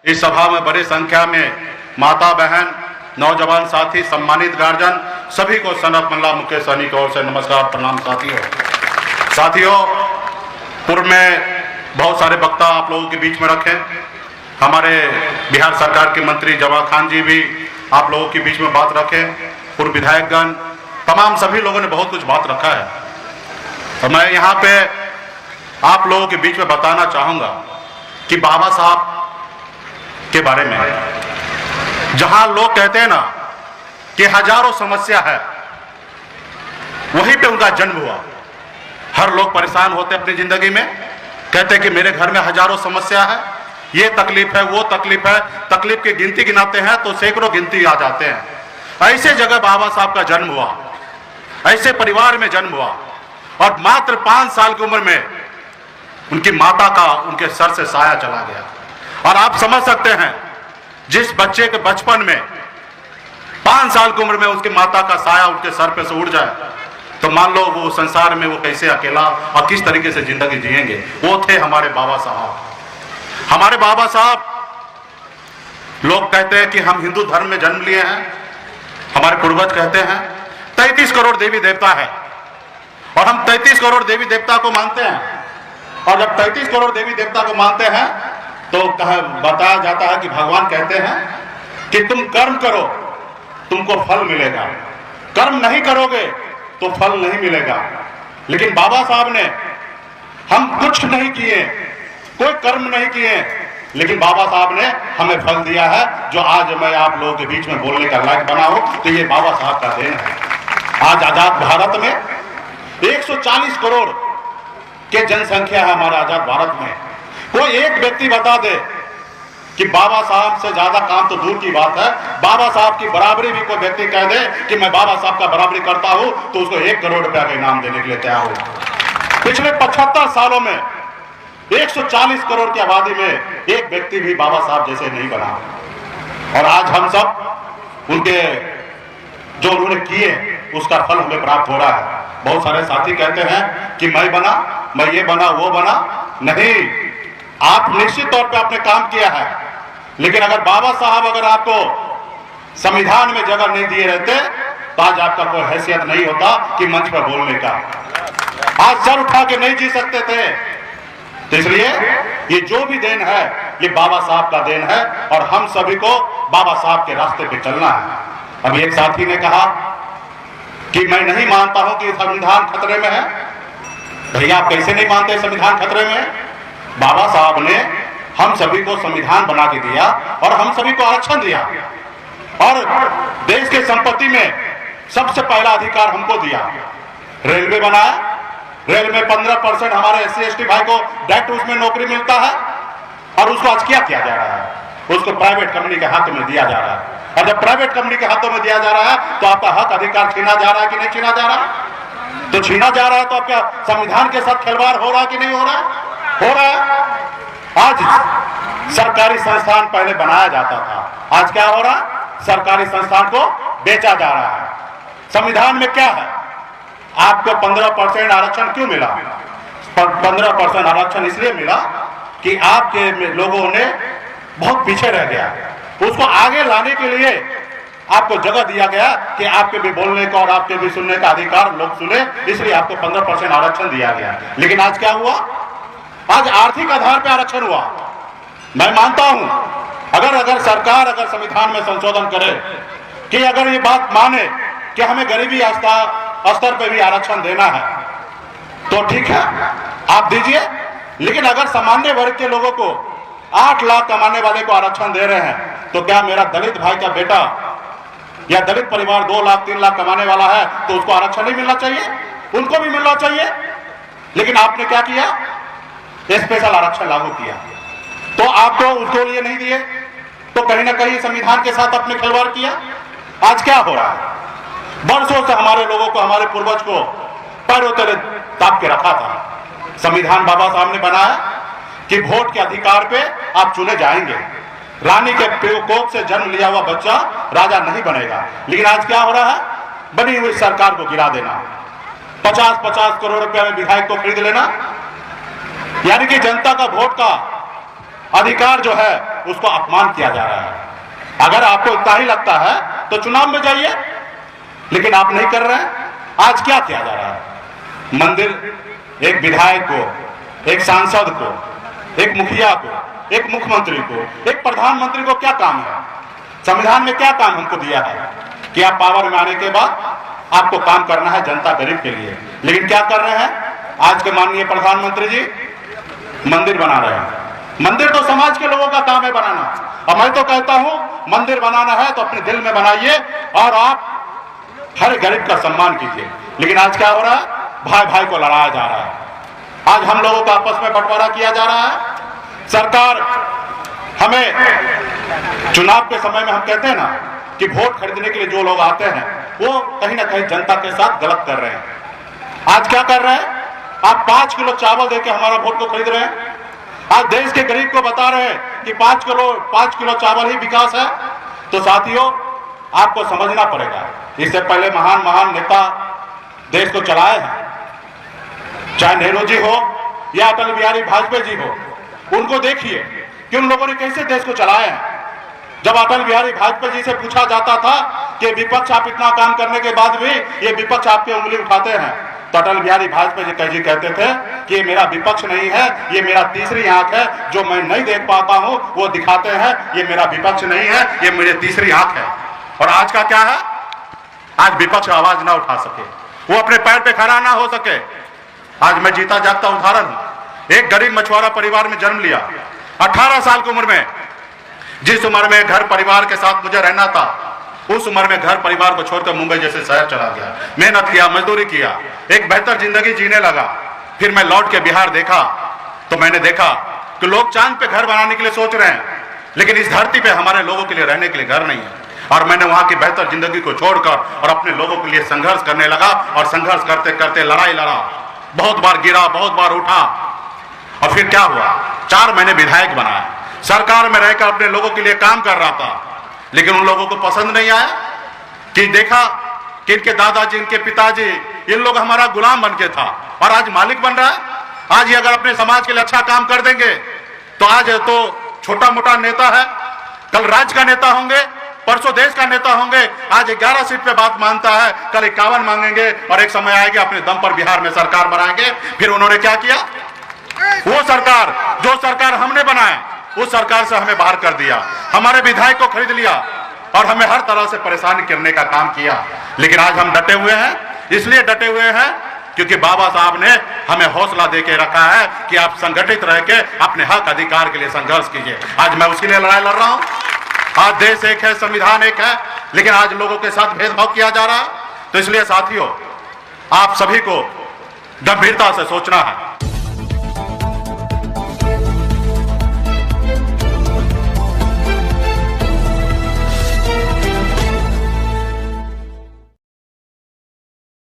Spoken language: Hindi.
इस सभा में बड़ी संख्या में माता बहन, नौजवान साथी, सम्मानित गार्जियन, सभी को सनत मल्ला मुकेश सहनी की ओर से नमस्कार प्रणाम। साथियों, पूर्व में बहुत सारे वक्ता आप लोगों के बीच में रखे। हमारे बिहार सरकार के मंत्री जवाब खान जी भी आप लोगों के बीच में बात रखे। पूर्व विधायकगण, तमाम सभी लोगों ने बहुत कुछ बात रखा है। तो मैं यहाँ पे आप लोगों के बीच में बताना चाहूँगा कि बाबा साहब के बारे में, जहां लोग कहते हैं ना कि हजारों समस्या है, वहीं पे उनका जन्म हुआ। हर लोग परेशान होते अपनी जिंदगी में, कहते हैं कि मेरे घर में हजारों समस्या है, ये तकलीफ है, वो तकलीफ है। तकलीफ की गिनती गिनाते हैं तो सैकड़ों गिनती आ जाते हैं। ऐसे जगह बाबा साहब का जन्म हुआ, ऐसे परिवार में जन्म हुआ और मात्र 5 साल की उम्र में उनकी माता का उनके सर से साया चला गया। और आप समझ सकते हैं, जिस बच्चे के बचपन में 5 साल की उम्र में उसकी माता का साया उनके सर पे से उड़ जाए, तो मान लो वो संसार में वो कैसे अकेला और किस तरीके से जिंदगी जिएंगे। वो थे हमारे बाबा साहब। हमारे बाबा साहब, लोग कहते हैं कि हम हिंदू धर्म में जन्म लिए हैं। हमारे पूर्वज कहते हैं 33 करोड़ देवी देवता है और हम 33 करोड़ देवी देवता को मानते हैं। और जब 33 करोड़ देवी देवता को मानते हैं तो बताया जाता है कि भगवान कहते हैं कि तुम कर्म करो, तुमको फल मिलेगा। कर्म नहीं करोगे तो फल नहीं मिलेगा। लेकिन बाबा साहब ने, हम कुछ नहीं किए, कोई कर्म नहीं किए, लेकिन बाबा साहब ने हमें फल दिया है। जो आज मैं आप लोगों के बीच में बोलने का लायक बना हूं, तो ये बाबा साहब का देन है। आज आजाद भारत में 140 करोड़ के जनसंख्या है। हमारे आजाद भारत में कोई एक व्यक्ति बता दे कि बाबा साहब से ज्यादा काम, तो दूर की बात है, बाबा साहब की बराबरी भी कोई व्यक्ति कह दे कि मैं बाबा साहब का बराबरी करता हूं, तो उसको 1 करोड़ रुपया का इनाम देने के लिए तैयार हो। पिछले 75 सालों में 140 करोड़ की आबादी में एक व्यक्ति भी बाबा साहब जैसे नहीं बना। और आज हम सब उनके जो उन्होंने किए उसका फल हमें प्राप्त हो रहा है। बहुत सारे साथी कहते हैं कि मैं बना, मैं ये बना, वो बना। नहीं, आप निश्चित तौर पे आपने काम किया है, लेकिन अगर बाबा साहब अगर आपको संविधान में जगह नहीं दिए रहते तो आज आपका कोई हैसियत नहीं होता कि मंच पर बोलने का। आज सर उठा के नहीं जी सकते थे। तो इसलिए ये जो भी देन है, ये बाबा साहब का देन है और हम सभी को बाबा साहब के रास्ते पे चलना है। अभी एक साथी ने कहा कि मैं नहीं मानता हूं कि संविधान खतरे में है। भैया, आप कैसे नहीं मानते संविधान खतरे में है? बाबा साहब ने हम सभी को संविधान बना के दिया और हम सभी को आरक्षण दिया और देश के संपत्ति में सबसे पहला अधिकार हमको दिया। रेलवे बनाया, रेल में 15% हमारे SC ST भाई को डायरेक्ट उसमें नौकरी मिलता है और उसको आज क्या किया जा रहा है? उसको प्राइवेट कंपनी के हाथों में दिया जा रहा है। और जब प्राइवेट कंपनी के हाथों में दिया जा रहा है तो आपका हक अधिकार छीना जा रहा है कि नहीं छीना जा रहा? तो छीना जा रहा है तो आपका संविधान के साथ खिलवाड़ हो रहा है कि नहीं हो रहा? हो रहा है। आज सरकारी संस्थान पहले बनाया जाता था, आज क्या हो रहा? सरकारी संस्थान को बेचा जा रहा है। संविधान में क्या है? आपको 15% आरक्षण क्यों मिला? 15% आरक्षण इसलिए मिला कि आपके लोगों ने बहुत पीछे रह गया। उसको आगे लाने के लिए आपको जगह दिया गया कि आपके भी बोलने का और आपके भी सुनने का अधिकार लोग सुने, इसलिए आपको 15% आरक्षण दिया गया। लेकिन आज क्या हुआ? आज आर्थिक आधार पर आरक्षण हुआ। मैं मानता हूं अगर सरकार अगर संविधान में संशोधन करे कि अगर ये बात माने कि हमें गरीबी स्तर पे भी आरक्षण देना है, तो ठीक है, आप दीजिए। लेकिन अगर सामान्य वर्ग के लोगों को 8 लाख कमाने वाले को आरक्षण दे रहे हैं, तो क्या मेरा दलित भाई का बेटा या दलित परिवार 2 लाख 3 लाख कमाने वाला है तो उसको आरक्षण नहीं मिलना चाहिए? उनको भी मिलना चाहिए। लेकिन आपने क्या किया? स्पेशल आरक्षण लागू किया, तो आपको उसको लिए नहीं दिए, तो कहीं ना कहीं संविधान के साथ आपने खिलवाड़ किया। आज क्या हो रहा है? वर्षों से हमारे लोगों को, हमारे पूर्वज को पैरों तले दाब के रखा था। संविधान बाबा साहब ने बनाया कि वोट के अधिकार पे आप चुने जाएंगे। रानी के कोख से जन्म लिया हुआ बच्चा राजा नहीं बनेगा। लेकिन आज क्या हो रहा है? बनी हुई सरकार को गिरा देना, 50-50 करोड़ रुपया में विधायक को खरीद लेना, यानी कि जनता का वोट का अधिकार जो है उसको अपमान किया जा रहा है। अगर आपको इतना ही लगता है तो चुनाव में जाइए, लेकिन आप नहीं कर रहे हैं। आज क्या किया जा रहा है? मंदिर एक विधायक को, एक सांसद को, एक मुखिया को, एक मुख्यमंत्री को, एक प्रधानमंत्री को क्या काम है? संविधान में क्या काम हमको दिया है कि आप पावर में आने के बाद आपको काम करना है जनता गरीब के लिए। लेकिन क्या कर रहे हैं आज के माननीय प्रधानमंत्री जी? मंदिर बना रहे हैं। मंदिर तो समाज के लोगों का काम है बनाना, और मैं तो कहता हूं मंदिर बनाना है तो अपने दिल में बनाइए और आप हर गरीब का सम्मान कीजिए। लेकिन आज क्या हो रहा है? भाई भाई को लड़ाया जा रहा है। आज हम लोगों का आपस में बंटवारा किया जा रहा है। सरकार हमें चुनाव के समय में हम कहते हैं ना कि वोट खरीदने के लिए जो लोग आते हैं वो कहीं ना कहीं जनता के साथ गलत कर रहे हैं। आज क्या कर रहे हैं? आप 5 किलो चावल देके हमारा वोट को खरीद रहे हैं। आज देश के गरीब को बता रहे हैं कि 5 किलो चावल ही विकास है। तो साथियों, आपको समझना पड़ेगा, इससे पहले महान महान नेता देश को चलाए हैं, चाहे नेहरू जी हो या अटल बिहारी वाजपेयी जी हो। उनको देखिए कि उन लोगों ने कैसे देश को चलाया है। जब अटल बिहारी वाजपेयी जी से पूछा जाता था कि विपक्ष आप इतना काम करने के बाद भी ये विपक्ष आपके उंगली उठाते हैं, तो अटल बिहारी वाजपेयी जी कहते थे कि ये मेरा विपक्ष नहीं है, ये मेरा तीसरी आंख है, जो मैं नहीं देख पाता हूं वो दिखाते हैं। ये मेरा विपक्ष नहीं है, ये मेरी तीसरी आंख है। और आज का क्या है? आज विपक्ष आवाज ना उठा सके, वो अपने पैर पे खड़ा ना हो सके। आज मैं जीता जागता उदाहरण हूं। एक गरीब मछुआरा परिवार में जन्म लिया। 18 साल की उम्र में, जिस उम्र में घर परिवार के साथ मुझे रहना था, उस उम्र में घर परिवार को छोड़कर मुंबई जैसे शहर चला गया। मेहनत किया, मजदूरी किया, एक बेहतर जिंदगी जीने लगा। फिर मैं लौट के बिहार देखा तो मैंने देखा कि लोग चांद पे घर बनाने के लिए सोच रहे हैं, लेकिन इस धरती पे हमारे लोगों के लिए रहने के लिए घर नहीं है। और मैंने वहां की बेहतर जिंदगी को छोड़कर और अपने लोगों के लिए संघर्ष करने लगा। और संघर्ष करते करते लड़ाई लड़ा, बहुत बार गिरा, बहुत बार उठा। और फिर क्या हुआ? 4 महीने विधायक बनाया, सरकार में रहकर अपने लोगों के लिए काम कर रहा था। लेकिन उन लोगों को पसंद नहीं आया कि देखा कि इनके दादाजी, इनके पिताजी, इन लोग हमारा गुलाम बन के था और आज मालिक बन रहा है। आज ये अगर अपने समाज के लिए अच्छा काम कर देंगे तो आज तो छोटा मोटा नेता है, कल राज्य का नेता होंगे, परसों देश का नेता होंगे। आज 11 सीट पे बात मानता है, कल 51 मांगेंगे और एक समय आएगा अपने दम पर बिहार में सरकार बनाएंगे। फिर उन्होंने क्या किया? वो सरकार, जो सरकार हमने बनाया, उस सरकार से हमें बाहर कर दिया, हमारे विधायक को खरीद लिया और हमें हर तरह से परेशान करने का काम किया। लेकिन आज हम डटे हुए हैं, इसलिए डटे हुए हैं क्योंकि बाबा साहब ने हमें हौसला देके रखा है कि आप संगठित रह के अपने हक अधिकार के लिए संघर्ष कीजिए। आज मैं उसके लिए लड़ाई लड़ रहा हूं। आज देश एक है, संविधान एक है, लेकिन आज लोगों के साथ भेदभाव किया जा रहा है। तो इसलिए साथियों, आप सभी को गंभीरता से सोचना है।